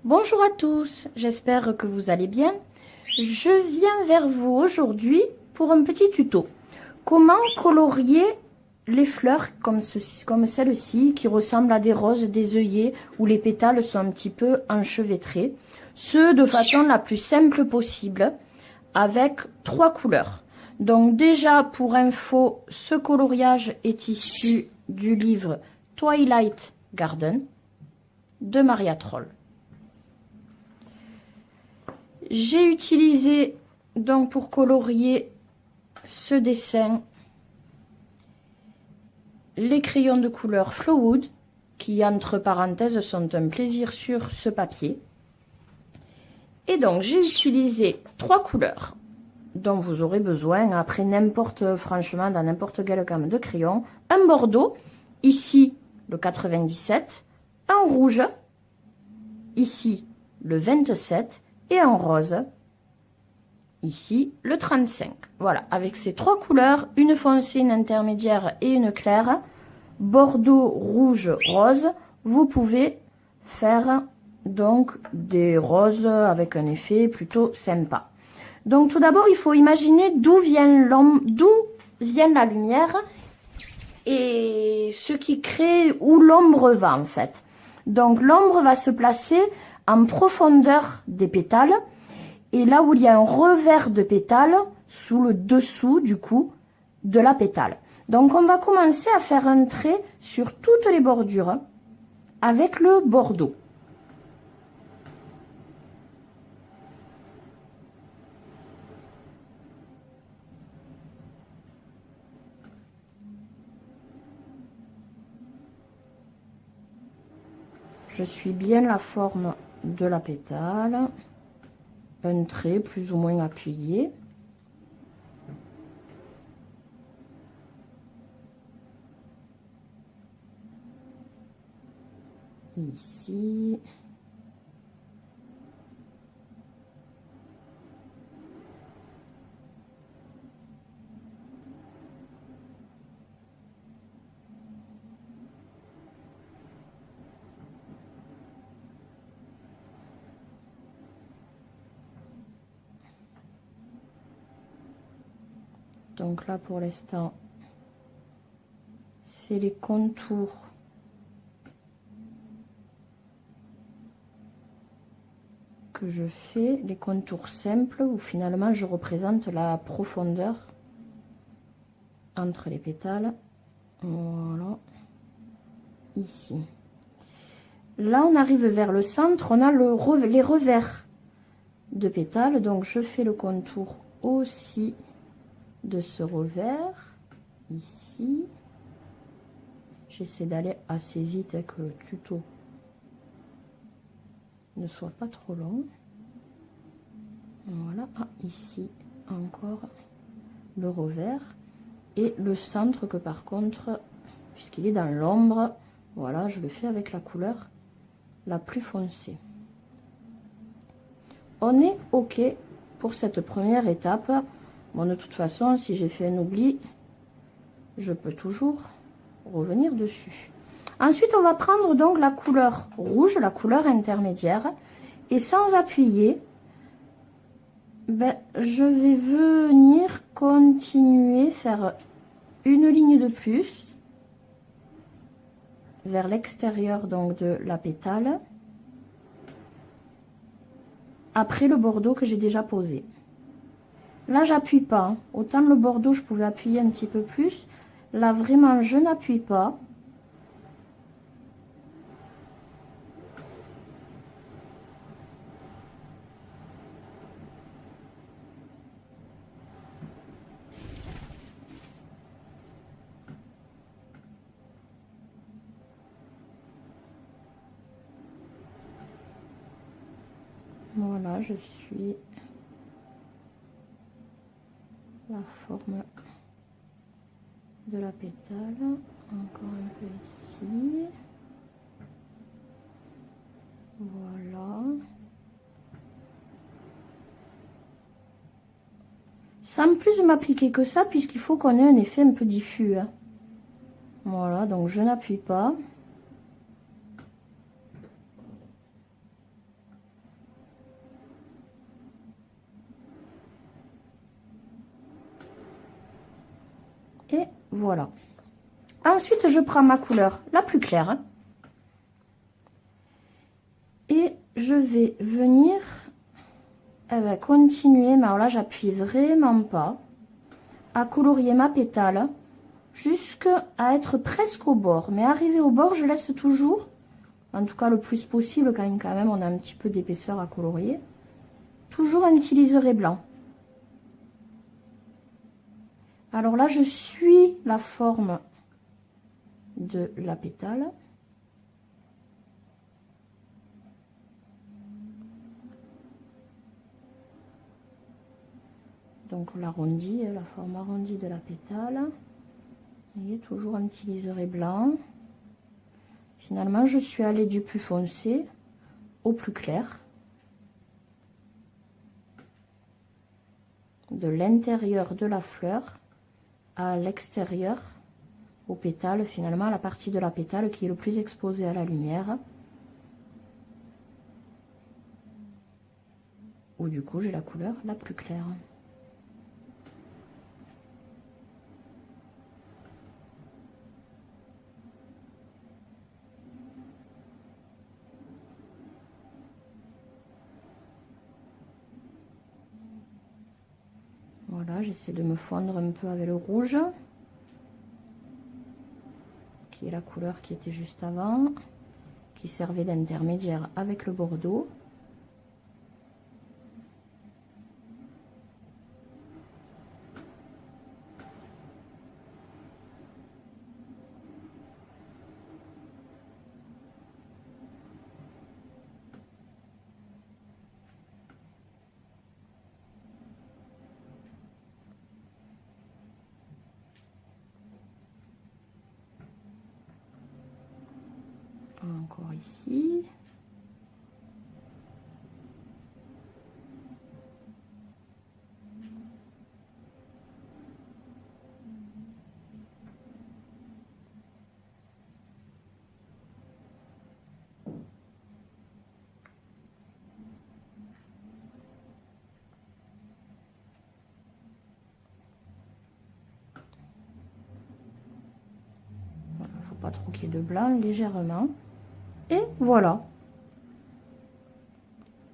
Bonjour à tous, j'espère que vous allez bien. Je viens vers vous aujourd'hui pour un petit tuto. Comment colorier les fleurs comme celle-ci qui ressemble à des roses, des œillets où les pétales sont un petit peu enchevêtrés. Ce de façon la plus simple possible avec 3 couleurs. Donc déjà pour info, ce coloriage est issu du livre Twilight Garden de Maria Troll. J'ai utilisé donc pour colorier ce dessin les crayons de couleur Flowood qui entre parenthèses sont un plaisir sur ce papier. Et donc j'ai utilisé 3 couleurs dont vous aurez besoin après franchement dans n'importe quelle gamme de crayons. Un bordeaux, ici le 97, un rouge, ici le 27 et un rose, ici le 35. Voilà, avec ces 3 couleurs, une foncée, une intermédiaire et une claire, bordeaux, rouge, rose, vous pouvez faire donc des roses avec un effet plutôt sympa. Donc tout d'abord, il faut imaginer d'où vient la lumière et ce qui crée où l'ombre va en fait. Donc l'ombre va se placer en profondeur des pétales et là où il y a un revers de pétale sous le dessous du coup de la pétale. Donc on va commencer à faire un trait sur toutes les bordures avec le bordeaux. Je suis bien la forme de la pétale, un trait plus ou moins appuyé. Ici. Donc là, pour l'instant, c'est les contours que je fais, les contours simples, où finalement je représente la profondeur entre les pétales. Voilà, ici. Là, on arrive vers le centre, on a les revers de pétales, donc je fais le contour aussi de ce revers ici. J'essaie d'aller assez vite et que le tuto ne soit pas trop long. Voilà, ici encore le revers et le centre que par contre, puisqu'il est dans l'ombre, voilà, je le fais avec la couleur la plus foncée. On est OK pour cette première étape. Bon, de toute façon, si j'ai fait un oubli, je peux toujours revenir dessus. Ensuite, on va prendre donc la couleur rouge, la couleur intermédiaire, et sans appuyer, je vais venir continuer, faire une ligne de plus vers l'extérieur donc de la pétale, après le bordeaux que j'ai déjà posé. Là, j'appuie pas. Autant le bordeaux, je pouvais appuyer un petit peu plus. Là, vraiment, je n'appuie pas. Voilà, je suis la forme de la pétale. Encore un peu ici. Voilà. Sans plus m'appliquer que ça, puisqu'il faut qu'on ait un effet un peu diffus. Hein. Voilà, donc je n'appuie pas. Et voilà. Ensuite, je prends ma couleur la plus claire. Et je vais venir continuer, mais alors là, j'appuie vraiment pas, à colorier ma pétale jusqu'à être presque au bord. Mais arrivé au bord, je laisse toujours, en tout cas le plus possible, quand même on a un petit peu d'épaisseur à colorier, toujours un petit liseré blanc. Alors là, je suis la forme de la pétale. Donc l'arrondi, la forme arrondie de la pétale. Vous voyez, toujours un petit liseré blanc. Finalement, je suis allée du plus foncé au plus clair. De l'intérieur de la fleur à l'extérieur, au pétale, finalement, la partie de la pétale qui est le plus exposée à la lumière. Où du coup, j'ai la couleur la plus claire. Voilà, j'essaie de me fondre un peu avec le rouge, qui est la couleur qui était juste avant, qui servait d'intermédiaire avec le bordeaux. Encore ici. Voilà, faut pas trop qu'il y ait de blanc, légèrement. Et voilà.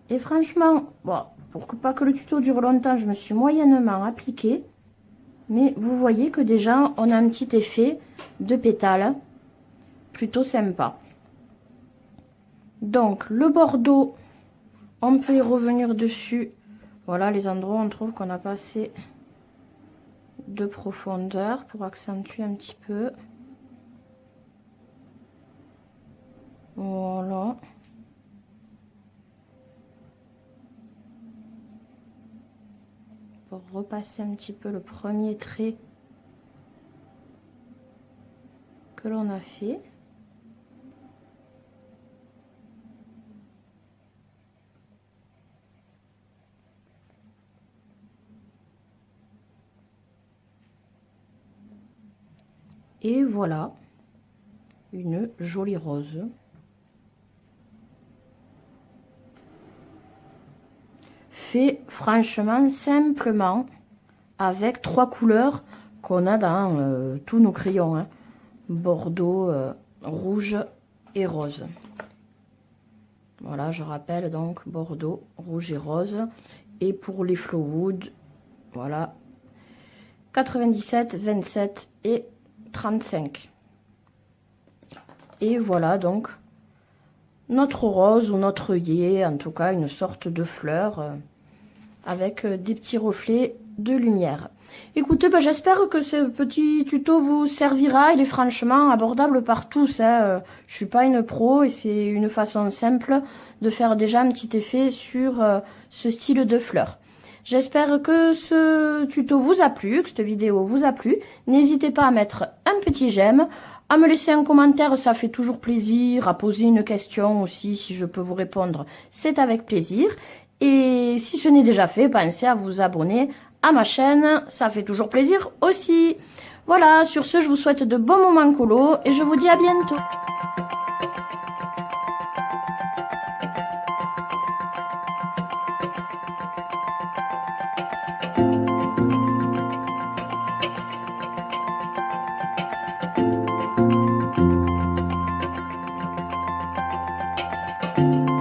Et franchement, bon, pour que pas que le tuto dure longtemps, je me suis moyennement appliquée. Mais vous voyez que déjà, on a un petit effet de pétale plutôt sympa. Donc, le bordeaux, on peut y revenir dessus. Voilà les endroits où on trouve qu'on n'a pas assez de profondeur pour accentuer un petit peu. Voilà. Pour repasser un petit peu le premier trait que l'on a fait. Et voilà une jolie rose. Fait franchement simplement avec 3 couleurs qu'on a dans tous nos crayons, hein. Bordeaux, rouge et rose. Voilà, je rappelle donc bordeaux, rouge et rose. Et pour les Flowood, voilà, 97, 27 et 35. Et voilà donc notre rose ou notre œillet, en tout cas une sorte de fleur avec des petits reflets de lumière. Écoutez, bah, j'espère que ce petit tuto vous servira. Il est franchement abordable par tous, hein. Je suis pas une pro et c'est une façon simple de faire déjà un petit effet sur ce style de fleur. J'espère que ce tuto vous a plu, que cette vidéo vous a plu. N'hésitez pas à mettre un petit j'aime, à me laisser un commentaire, ça fait toujours plaisir, à poser une question aussi, si je peux vous répondre, c'est avec plaisir. Et si ce n'est déjà fait, pensez à vous abonner à ma chaîne, ça fait toujours plaisir aussi. Voilà, sur ce, je vous souhaite de bons moments colo et je vous dis à bientôt. Thank you.